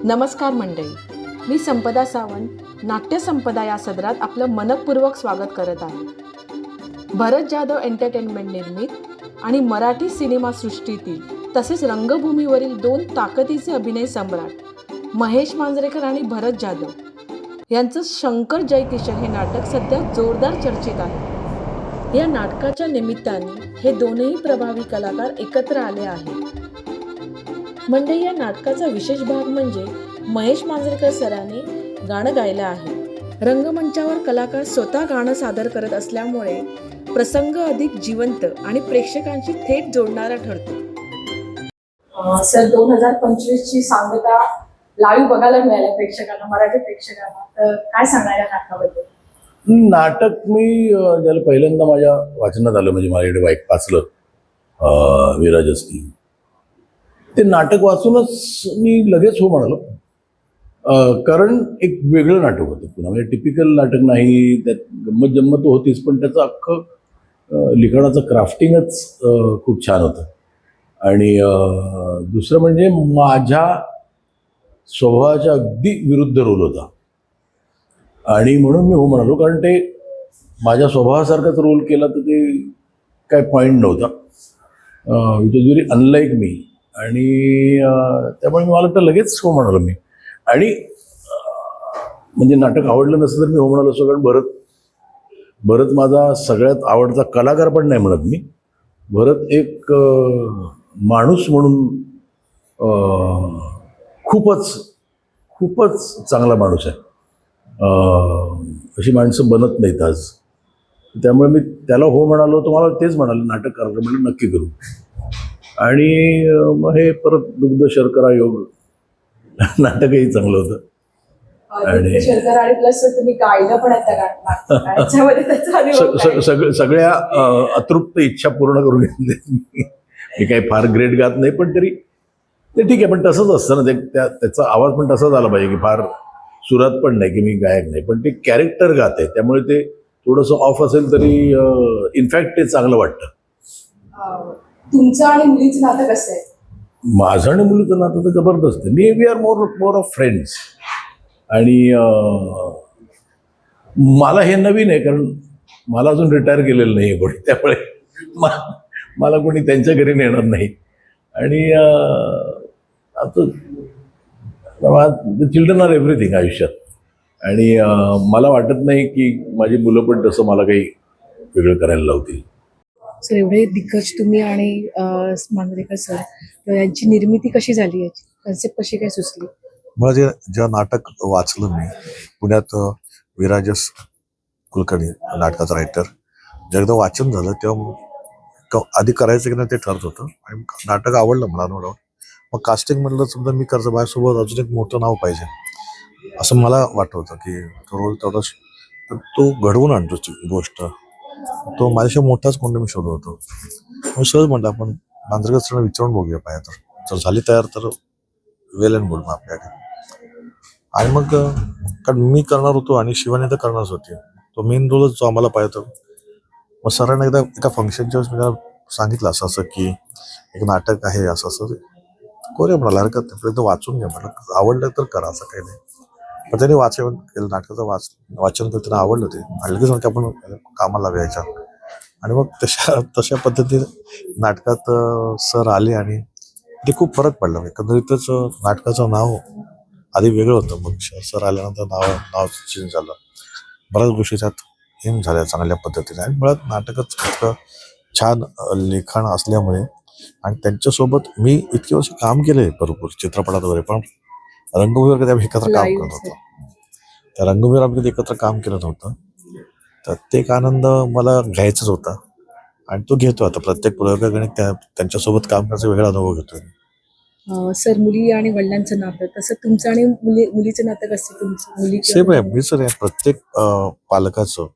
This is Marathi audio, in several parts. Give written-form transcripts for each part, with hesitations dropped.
नमस्कार मंडळी, मी संपदा सावंत नाट्य संपदा या सदरात आपलं मनपूर्वक स्वागत करत आहे. भरत जाधव एंटरटेनमेंट निर्मित आणि मराठी सिनेमासृष्टीतील तसेच रंगभूमीवरील दोन ताकदीचे अभिनय सम्राट महेश मांजरेकर आणि भरत जाधव यांचं शंकर जयकिशन हे नाटक सध्या जोरदार चर्चेत आहे. या नाटकाच्या निमित्ताने हे दोनही प्रभावी कलाकार एकत्र आले आहेत. मंडळी, या नाटकाचा विशेष भाग म्हणजे महेश मांजरेकर सरांनी गाणं गायलं आहे. रंगमंचावर कलाकार स्वतः गाणं सादर करत असल्यामुळे प्रसंग अधिक जिवंत आणि प्रेक्षकांशी थेट जोडणारा ठरतो. सर, 2025 ची सांगता लाईव्ह बघायला मिळाल्या प्रेक्षकांना, मराठी प्रेक्षकांना, तर काय सांगणार या नाटकाबद्दल? नाटक मी ज्याला पहिल्यांदा माझ्या वाचनात आलं, म्हणजे माझ्याकडे वाचलं विराजसनी, ते नाटक वाचूनच मी लगेच हो म्हणालो. कारण एक वेगळं नाटक होतं, पुन्हा म्हणजे टिपिकल नाटक नाही, त्यात गंमत जम्मत होतीच, पण त्याचं अख्खं लिखाणाचं क्राफ्टिंगच खूप छान होतं. आणि दुसरं म्हणजे माझ्या स्वभावाच्या अगदी विरुद्ध रोल होता आणि म्हणून मी हो म्हणालो, कारण ते माझ्या स्वभावासारखाच रोल केला तर ते काय पॉईंट नव्हता. इट इज व्हेरी अनलाईक मी, आणि त्यामुळे मला तर लगेच हो म्हणालो मी. आणि म्हणजे नाटक आवडलं नसतं तर मी हो म्हणालो असतो, कारण भरत माझा सगळ्यात आवडता कलाकार पण नाही म्हणत मी. भरत एक माणूस म्हणून खूपच चांगला माणूस आहे. अशी माणसं बनत नाहीत आज. त्यामुळे मी त्याला हो म्हणालो, तो मला तेच म्हणाले नाटक करायचं, म्हणजे नक्की करू. आणि मग हे परत दुग्ध शर्करा योग नाटकही चांगलं होतं. आणि सगळ्या अतृप्त इच्छा पूर्ण करून घेतल्या. मी काही फार ग्रेट गात नाही, पण तरी ते ठीक आहे. पण तसंच असतं ना, ते त्याचा आवाज पण तसाच आला पाहिजे की फार सुरात पण नाही की मी गायक नाही, पण ते कॅरेक्टर गात आहे, त्यामुळे ते थोडंसं ऑफ असेल तरी इनफॅक्ट ते चांगलं वाटतं. तुमचं आणि मुलीचं नातं कसं आहे? माझं आणि मुलीचं नातं तर जबरदस्त आहे. We are more of friends. आणि मला हे नवीन आहे, कारण मला अजून रिटायर केलेलं नाही आहे कोणी, त्यामुळे मला कोणी त्यांच्या घरी नेणार नाही. आणि आता चिल्ड्रन आर एव्हरीथिंग आयुष्यात. आणि मला वाटत नाही की माझी मुलं पण तसं मला काही वेगळं करायला लावतील. सर, एवढे दिग्गज तुम्ही आणि मांजरेकर सर, यांची निर्मिती कशी झाली, याची कन्सेप्ट कशी काय सुचली? मला जेव्हा नाटक वाचलं मी पुण्यात, विराजस कुलकर्णी नाटकाचा रायटर, जेव्हा एकदा वाचन झालं तेव्हा आधी करायचं की नाही ते ठरत होतं. आणि नाटक आवडलं मला, नो डाऊट. मग कास्टिंग म्हणलं समजा मी करतो, माझ्यासोबत अजून एक मोठं नाव पाहिजे असं मला वाटत होतं, की तो रोल तेवढाच तो घडवून आणतो ती गोष्ट. तो माझ्याशी मोठाच कोणता मी शोधत होतो. मग सहज म्हटलं आपण मांजरेकर सरांना विचारून बघूया पाहिजे तर झाली तयार तर वेल अँड गुड मग आपल्याकडे. आणि मग कारण मी करणार होतो आणि शिवानी तर करणारच होती, तो मेन रोलच जो आम्हाला पाहिजे होता. मग सरांना एकदा एका फंक्शनच्या वेळेस मी त्याला सांगितलं असं की एक नाटक आहे असं करूया म्हणाला, हरकत नाही, पर्यंत वाचून घ्या म्हटलं, आवडलं तर करा, असं काही नाही. पण त्यांनी वाचन केलं, नाटकाचं वाचन करत त्यांना आवडलं ते, आणि लगेच म्हणजे आपण कामाला लावायच्या. आणि मग तशा पद्धतीने नाटकात सर आले आणि ते खूप फरक पडला. एकंदरीतच नाटकाचं नाव आधी वेगळं होतं, मग सर आल्यानंतर नाव चेंज झालं. बऱ्याच गोष्टी त्यात इन झाल्या चांगल्या पद्धतीने. आणि मुळात नाटकच इतकं छान लिखाण असल्यामुळे, आणि त्यांच्यासोबत मी इतके वर्ष काम केले भरपूर चित्रपटात वगैरे, पण रंगभूमीवर कधी आम्ही एकत्र काम करत होतो. त्या रंगभूमीवर आम्ही कधी एकत्र काम केलं नव्हतं, तर ते एक आनंद मला घ्यायचाच होता. आणि तो घेतो आता प्रत्येक प्रयोगाने त्यांच्यासोबत काम करायचा वेगळा अनुभव घेतोय. सर, मुली आणि वडिलांचं नातं, तसं तुमचं आणि मुलीचं नातं कसं? तुमचं मुली सेम आहे, मीच आहे प्रत्येक पालकाचं.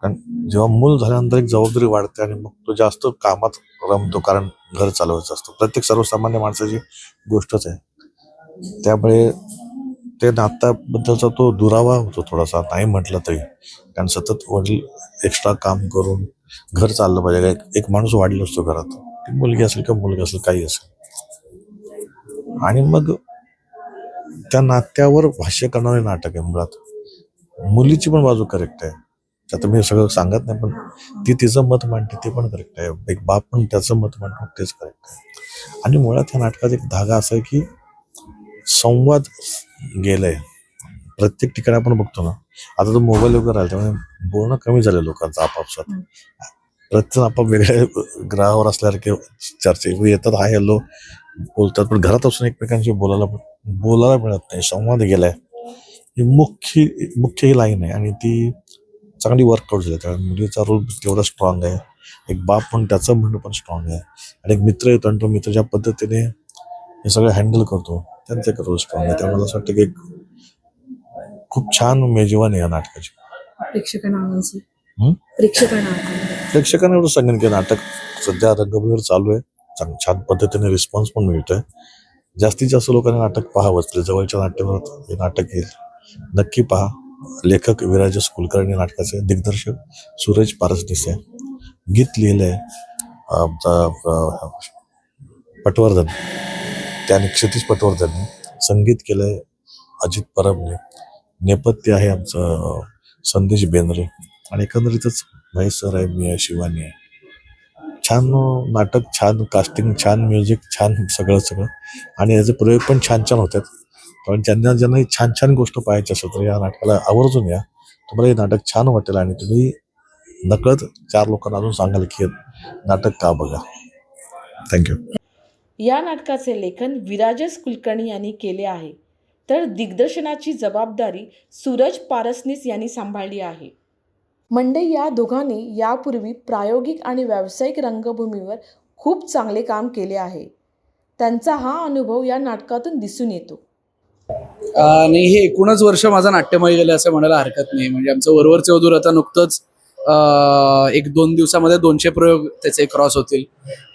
कारण जेव्हा मूल झाल्यानंतर एक जबाबदारी वाढते आणि मग तो जास्त कामात रमतो, कारण घर चालवायचं असतं. प्रत्येक सर्वसामान्य माणसाची गोष्टच आहे. त्यामुळे ते नात्याबद्दलचा तो दुरावा होतो थोडासा, नाही म्हटलं तरी, कारण सतत वडील एक्स्ट्रा काम करून घर चाललं पाहिजे. एक माणूस वाढला असतो घरात, ती मुलगी असेल किंवा मुलगा असेल, काही असेल. आणि मग त्या नात्यावर भाष्य करणारे नाटक आहे मुळात. मुलीची पण बाजू करेक्ट आहे, आता मी सगळं सांगत नाही, पण ती तिचं मत मांडते ते पण करेक्ट आहे. एक बाप पण त्याचं मत मांडतो तेच करेक्ट आहे. आणि मुळात या नाटकात एक धागा असा आहे की संवाद गेलाय प्रत्येक ठिकाणी. आपण बघतो ना, आता तो मोबाईल वगैरे आला त्यामुळे बोलणं कमी झालं लोकांचं आपापसात. प्रत्येक आपाप वेगळ्या ग्रहावर असल्यासारखे चर्चे येतात, हाय हॅलो बोलतात, पण घरात असून एकमेकांशी बोलायला मिळत नाही. संवाद गेलाय, ही मुख्य ही लाईन आहे आणि ती चांगली वर्कआउट झाली. त्यामुळे मुलीचा रोल तेवढा स्ट्रॉंग आहे, एक बाप पण त्याचं म्हणणं पण स्ट्रॉंग आहे, आणि एक मित्र येतो आणि तो मित्र ज्या पद्धतीने हे सगळं हँडल करतो त्यांचं एक रोल स्ट्रॉंग आहे. त्यामुळे मला असं वाटतं की एक खूप छान मेजवानी आहे या नाटकाची. प्रेक्षकांना एवढं सांगेन की नाटक सध्या रंगभूमीवर चालू आहे, छान पद्धतीने रिस्पॉन्स पण मिळतोय. जास्तीत जास्त लोकांनी नाटक पाहावं, जवळच्या नाट्यगृहात हे नाटक येईल, नक्की पहा. लेखक विराजस कुलकर्णी, नाटकाचे दिग्दर्शक सूरज पारसनीस आहे, गीत लिहिलंय आमचा पटवर्धन, त्याने क्षितिज पटवर्धनने, संगीत केलंय अजित परबने, नेपथ्य आहे आमचं संदेश बेंद्रे, आणि एकंदरीतच महेश सर आहे, मी आहे, शिवानी आहे. छान नाटक, छान कास्टिंग, छान म्युझिक, छान सगळं, आणि याचे प्रयोग पण छान होतात. कारण ज्यांना ही छान गोष्ट पाहायची असेल तर या नाटकाला आवर्जून या. तुम्हाला हे नाटक छान वाटेल आणि तुम्ही नकळत 4 लोकांना अजून सांगाल की नाटक का बघा. थँक्यू. या नाटकाचे लेखन विराजस कुलकर्णी यांनी केले आहे, तर दिग्दर्शनाची जबाबदारी सूरज पारसनीस यांनी सांभाळली आहे. मंडई या दोघांनी यापूर्वी प्रायोगिक आणि व्यावसायिक रंगभूमीवर खूप चांगले काम केले आहे. त्यांचा हा अनुभव या नाटकातून दिसून येतो. नाही, हे 19 वर्ष माझं नाट्यमय गेलं असं म्हणायला हरकत नाही. म्हणजे आमचं वरवर चौधूर आता नुकतंच 1-2 दिवसामध्ये 200 प्रयोग त्याचे क्रॉस होतील.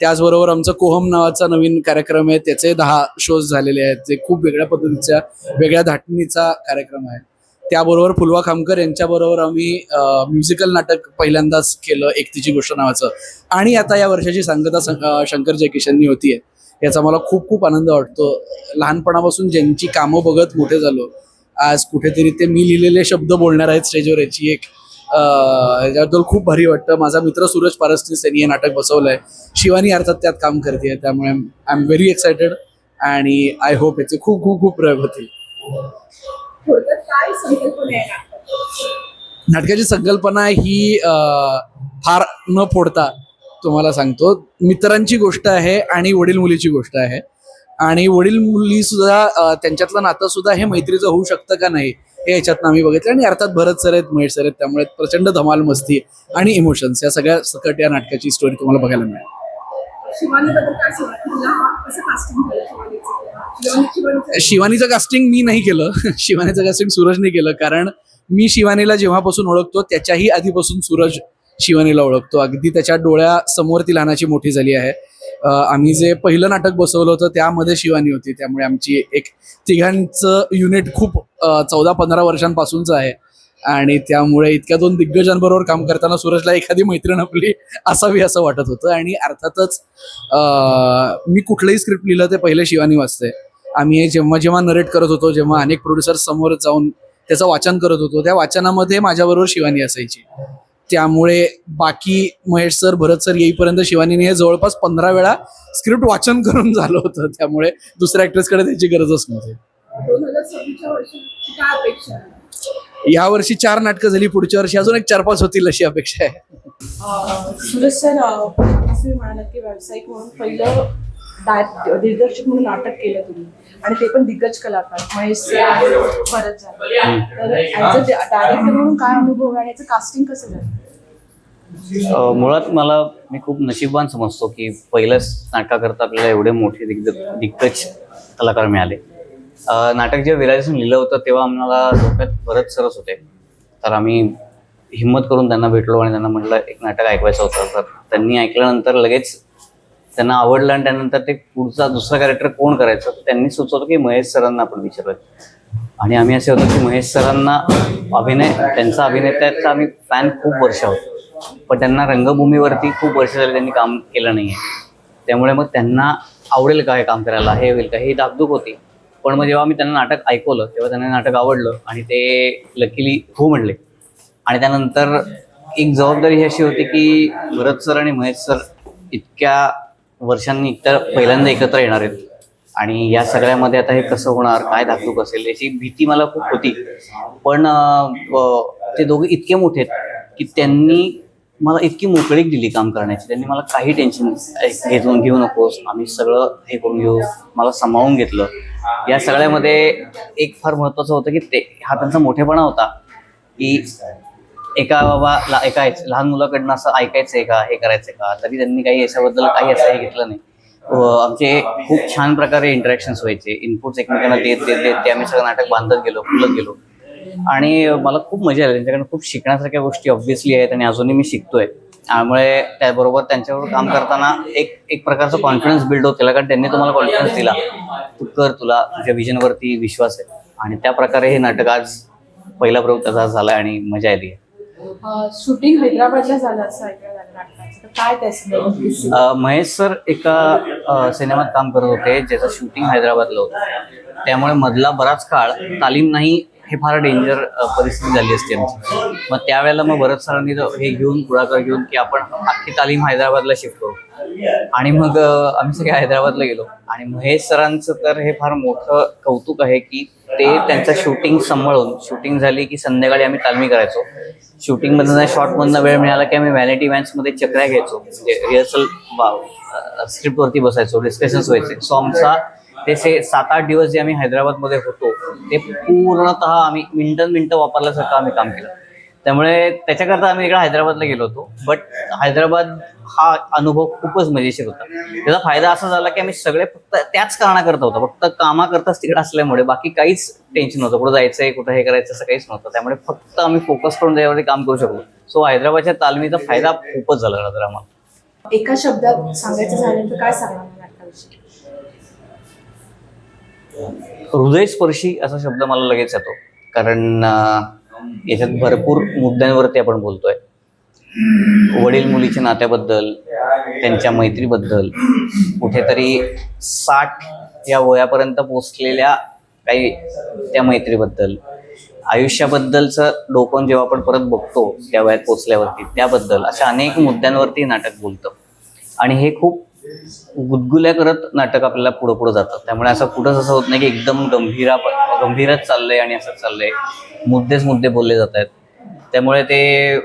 त्याचबरोबर आमचं कोहम नावाचा नवीन कार्यक्रम आहे, त्याचे 10 शोज झालेले आहेत, जे खूप वेगळ्या पद्धतीच्या वेगळ्या धाटणीचा कार्यक्रम आहे. त्याबरोबर फुलवा खामकर यांच्याबरोबर आम्ही म्युझिकल नाटक पहिल्यांदाच केलं, एकतीची गोष्ट नावाचं. आणि आता या वर्षाची सांगता शंकर जयकिशननी होतीये, याचा मला खूप आनंद वाटतो. लहानपणापासून ज्यांची कामं बघत मोठे झालो, आज कुठेतरी ते मी लिहिलेले शब्द बोलणार आहेत स्टेजवर, याची एक याच्याबद्दल खूप भारी वाटतं. माझा मित्र सूरज पारसनीस यांनी हे नाटक बसवलंय, शिवानी अर्थात त्यात काम करते, त्यामुळे आय एम व्हेरी एक्सायटेड आणि आय होप याचे खूप प्रयोग होतील. नाटकाची संकल्पना ही फार न फोडता तुम्हाला सांगतो, मित्रांची गोष्ट आहे आणि वडील मुलीची गोष्ट आहे. आणि वडील मुली सुद्धा त्यांच्यातलं नातं सुद्धा हे मैत्रीचं होऊ शकतं का नाही हे याच्यातनं आम्ही बघितलं. आणि अर्थात भरत सर आहेत, महेश सर आहेत, त्यामुळे प्रचंड धमाल मस्ती आणि इमोशन्स या सगळ्या सकट या नाटकाची स्टोरी तुम्हाला बघायला मिळेल. शिवानीचं कास्टिंग मी नाही केलं, शिवानीचं कास्टिंग सूरजने केलं. कारण मी शिवानीला जेव्हापासून ओळखतो त्याच्याही आधीपासून सूरज शिवानीला ओळखतो. अगदी त्याच्या डोळ्यासमोर ती लहानाची मोठी झाली आहे. आम्ही जे पहिलं नाटक बसवलं होतं त्यामध्ये शिवानी होती, त्यामुळे आमची एक तिघांचं युनिट खूप 14-15 वर्षांपासूनचं आहे. आणि त्यामुळे इतक्या 2 दिग्गजांबरोबर काम करताना सूरजला एखादी मैत्रीण आपली असावी असं वाटत होतं. आणि अर्थातच मी कुठलंही स्क्रिप्ट लिहिलं ते पहिले शिवानी वाचते. आम्ही जेव्हा नरेट करत होतो, जेव्हा अनेक प्रोड्युसर समोर जाऊन त्याचं वाचन करत होतो, त्या वाचनामध्ये माझ्याबरोबर शिवानी असायची. त्यामुळे बाकी महेश सर, भरत सर येईपर्यंत शिवानीने हे जवळपास 15 वेळा स्क्रिप्ट वाचन करून झालं होतं. त्यामुळे दुसऱ्या ॲक्ट्रेसकडे त्याची गरजच नव्हती. या वर्षी 4 नाटकं झाली, पुढच्या वर्षी अजून एक 4-5 होतील अशी अपेक्षा आहे. सूरज सर, तुम्ही म्हणालात की व्यावसायिक म्हणून पहिलं दिग्दर्शक म्हणून नाटक केलं तुम्ही, आणि ते पण दिग्गज कलाकार महेश सर आणि भरत सर. तर ॲज अ डायरेक्टर म्हणून काय अनुभव आहे आणि याचं कास्टिंग कसं झालं? मुळात मी खूप नशीबवान समजतो की पहिल्याच नाटकाकरता आपल्याला एवढे मोठे दिग्गज कलाकार मिळाले. नाटक जेव्हा विराजसून लिहिलं होतं तेव्हा आम्हाला डोक्यात भरत सरच होते. तर आम्ही हिंमत करून त्यांना भेटलो आणि त्यांना म्हटलं एक नाटक ऐकवायचं होतं. तर त्यांनी ऐकल्यानंतर लगेच त्यांना आवडलं आणि त्यानंतर ते दुसरा कॅरेक्टर कोण करायचं त्यांनी सुचवलं की महेश सरांना आपण विचारूया. आणि आम्ही असे होतो की महेश सरांना त्यांचा अभिनेत्याचा आम्ही फॅन खूप वर्ष होतो, पण त्यांना रंगभूमीवरती खूप वर्ष झाली त्यांनी काम केलं नाही आहे. त्यामुळे मग त्यांना आवडेल का हे काम करायला, हे होईल का, ही धाकधूक होती. पण मग जेव्हा मी त्यांना नाटक ऐकवलं तेव्हा त्यांना नाटक आवडलं आणि ते लकीली हो म्हणले. आणि त्यानंतर एक जबाबदारी अशी होती की भरत सर आणि महेश सर इतक्या वर्षांनी पहिल्यांदा एकत्र येणार आहेत आणि या सगळ्यामध्ये आता हे कसं होणार, काय धाकधूक असेल याची भीती मला खूप होती. पण ते दोघे इतके मोठे आहेत की त्यांनी मला इतकी मोकळीक दिली काम करण्याची. त्यांनी मला काही टेन्शन घेऊ नकोस, आम्ही सगळं हे करून घेऊ, मला सांभाळून घेतलं. या सगळ्यामध्ये एक फार महत्त्वाचं होतं की हा त्यांचा मोठेपणा होता की एका लहान मुलाकडनं असं ऐकायचंय का, हे करायचंय का, तरी त्यांनी काही याच्याबद्दल काही असं हे घेतलं नाही. आमचे खूप छान प्रकारे इंटरॅक्शन्स व्हायचे, इनपुट्स एकमेकांना देत ते आम्ही सगळं नाटक बांधत गेलो, फुलत गेलो आणि मला खूप मजा आली. त्यांच्याकडनं खूप शिकण्यासारख्या गोष्टी ऑब्व्हियसली आहेत आणि अजूनही मी शिकतोय. त्यामुळे त्याबरोबर त्यांच्याबरोबर काम करताना एक प्रकारचा कॉन्फिडन्स बिल्ड होत गेला, कारण त्यांनी तुम्हाला कॉन्फिडन्स दिला, तू कर, तुला तुझ्या विजनवरती विश्वास आहे. आणि त्या प्रकारे हे नाटक आज पहिला प्रयोग त्याचा झाला आणि मजा आली. शूटिंग हैदराबादला झालं असं ऐकायला लागलं नाटकाचं, तर काय त्याचं? महेश सर एका सिनेमात काम करत होते ज्याचं शूटिंग हैदराबादला होतं. त्यामुळे मधला बराच काळ तालीम नाही, हे फार डेंजर परिस्थिती झाली असते आमची. मग त्यावेळेला भरत सरांनी हे घेऊन पुढाकार घेऊन की आपण अख्खी तालीम हैदराबादला शिफ्ट करू आणि मग आम्ही सगळे हैदराबादला गेलो. आणि महेश सरांचं तर हे फार मोठं कौतुक आहे की ते त्यांचं शूटिंग सांभाळून, शूटिंग झाली की संध्याकाळी आम्ही तालमी करायचो. शूटिंगमधनं शॉर्टमधनं वेळ मिळाला की आम्ही व्हॅनिटी व्हॅन्समध्ये चक्र्या घ्यायचो, म्हणजे रिहर्सल स्क्रिप्टवरती बसायचो, डिस्कशन्स व्हायचे. सो आमचा ते 7-8 दिवस जे आम्ही हैदराबादमध्ये होतो ते पूर्णतः आम्ही मिनिटं वापरल्यासारखं आम्ही काम केलं. त्यामुळे त्याच्याकरता आम्ही इकडे हैदराबादला गेलो होतो. बट हैदराबाद हा अनुभव खूपच मजेशीर होता. त्याचा फायदा असा झाला की आम्ही सगळे फक्त त्याच कारणाकरता होतो, फक्त कामाकरताच तिकडे असल्यामुळे बाकी काहीच टेन्शन नव्हतं, कुठं जायचंय, कुठं हे करायचं असं काहीच नव्हतं. त्यामुळे फक्त आम्ही फोकस करून त्याच्यावरती काम करू शकलो. सो हैदराबादच्या तालमीचा फायदा खूपच झाला नंतर आम्हाला. एका शब्दात सांगायचं झालं तर काय सांगणार नाटकाविषयी? हृदयस्पर्शी असा शब्द मला लगेच येतो, कारण याच्यात भरपूर मुद्द्यांवरती आपण बोलतोय. वडील मुलीच्या नात्याबद्दल, त्यांच्या मैत्रीबद्दल, कुठेतरी 60 या वयापर्यंत पोचलेल्या काही त्या मैत्रीबद्दल, आयुष्याबद्दलचं डोकं जेव्हा आपण परत बघतो त्या वयात पोचल्यावरती त्याबद्दल, अशा अनेक मुद्द्यांवरती नाटक बोलतं. आणि हे खूप गुदगुल्या करत नाटक आपल्याला पुढं जातं. त्यामुळे असं कुठंच असं होत नाही की एकदम गंभीरच चाललंय आणि असंच चाललंय, मुद्दे बोलले जात आहेत. त्यामुळे ते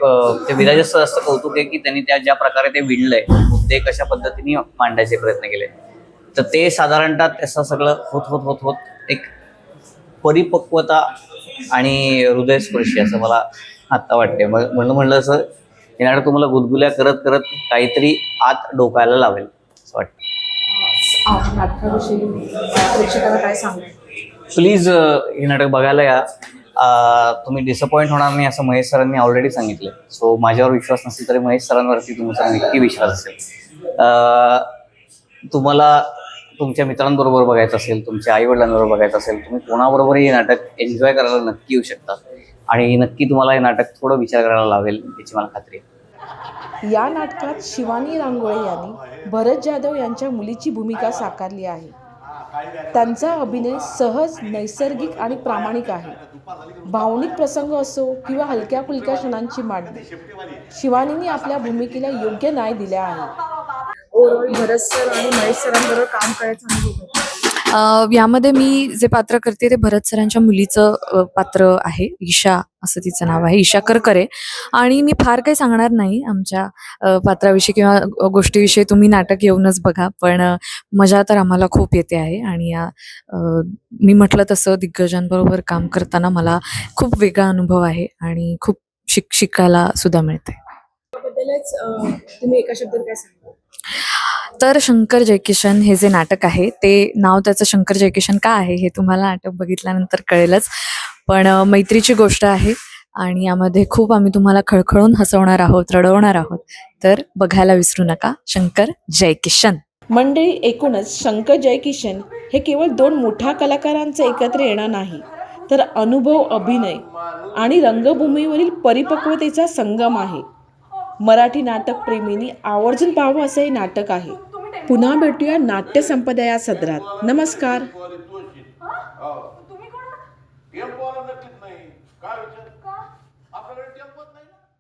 विराजचं असं कौतुक आहे की त्यांनी ज्या प्रकारे ते विणलंय, मुद्दे कशा पद्धतीने मांडायचे प्रयत्न केले, तर ते साधारणतः तसं सगळं होत एक परिपक्वता आणि हृदयस्पर्शी असं मला आत्ता वाटते. म्हणलं असं हे नाटक तुम्हाला गुदगुल्या करत काहीतरी आत डोकायला लावेल असं वाटतं. नाटकाविषयी प्रेक्षकाला काय सांगणार? प्लीज हे नाटक बघायला या. तुम्ही डिसअपॉइंट होणार नाही असं महेश सरांनी ऑलरेडी सांगितलं. सो माझ्यावर विश्वास नसेल तरी महेश सरांवरती तुमचा नक्की विश्वास असेल. तुम्हाला तुमच्या मित्रांबरोबर बघायचं असेल, तुमच्या आईवडिलांबरोबर बघायचं असेल, तुम्ही कोणाबरोबरही हे नाटक एन्जॉय करायला नक्की येऊ शकता आणि नक्की तुम्हाला हे नाटक थोडं विचार करायला लावेल याची मला खात्री आहे. या नाटकात शिवानी रांगोळे यांनी भरत जाधव यांच्या मुलीची भूमिका साकारली आहे. त्यांचा अभिनय सहज, नैसर्गिक आणि प्रामाणिक आहे. भावनिक प्रसंग असो किंवा हलक्या फुलक्या क्षणांची मांडणी, शिवानीने आपल्या भूमिकेला योग्य न्याय दिला आहे. भरत सर आणि महेश सरांबरोबर काम करायचा अनुभव. यामध्ये मी जे पात्र करते ते भरत सरांच्या मुलीचं पात्र आहे. ईशा असं तिचं नाव आहे, ईशा करकरे. आणि मी फार काही सांगणार नाही आमच्या पात्राविषयी किंवा गोष्टीविषयी. तुम्ही नाटक येऊनच बघा. पण मजा तर आम्हाला खूप येते आहे. आणि मी म्हटलं तसं दिग्गजांबरोबर काम करताना मला खूप वेगळा अनुभव आहे आणि खूप शिकायला सुद्धा मिळते. तुम्ही एका शब्दात काय सांगा? तर शंकर जयकिशन हे जे नाटक आहे ते नाव त्याचं शंकर जयकिशन का आहे हे तुम्हाला नाटक बघितल्यानंतर कळेलच. पण मैत्रीची गोष्ट आहे आणि यामध्ये खूप आम्ही तुम्हाला खळखळून हसवणार आहोत, रडवणार आहोत. तर बघायला विसरू नका शंकर जयकिशन. मंडळी, एकूणच शंकर जयकिशन हे केवळ 2 मोठ्या कलाकारांचं एकत्र येणं नाही, तर अनुभव, अभिनय आणि रंगभूमीवरील परिपक्वतेचा संगम आहे. मराठी नाटक प्रेमींनी आवर्जून पाहावं असं हे नाटक आहे. पुन्हा भेटूया नाट्य संपदा या सदरात. नमस्कार. तुम्ही कोण? टेम्पो आला नक्कीच नाही. काय विचार?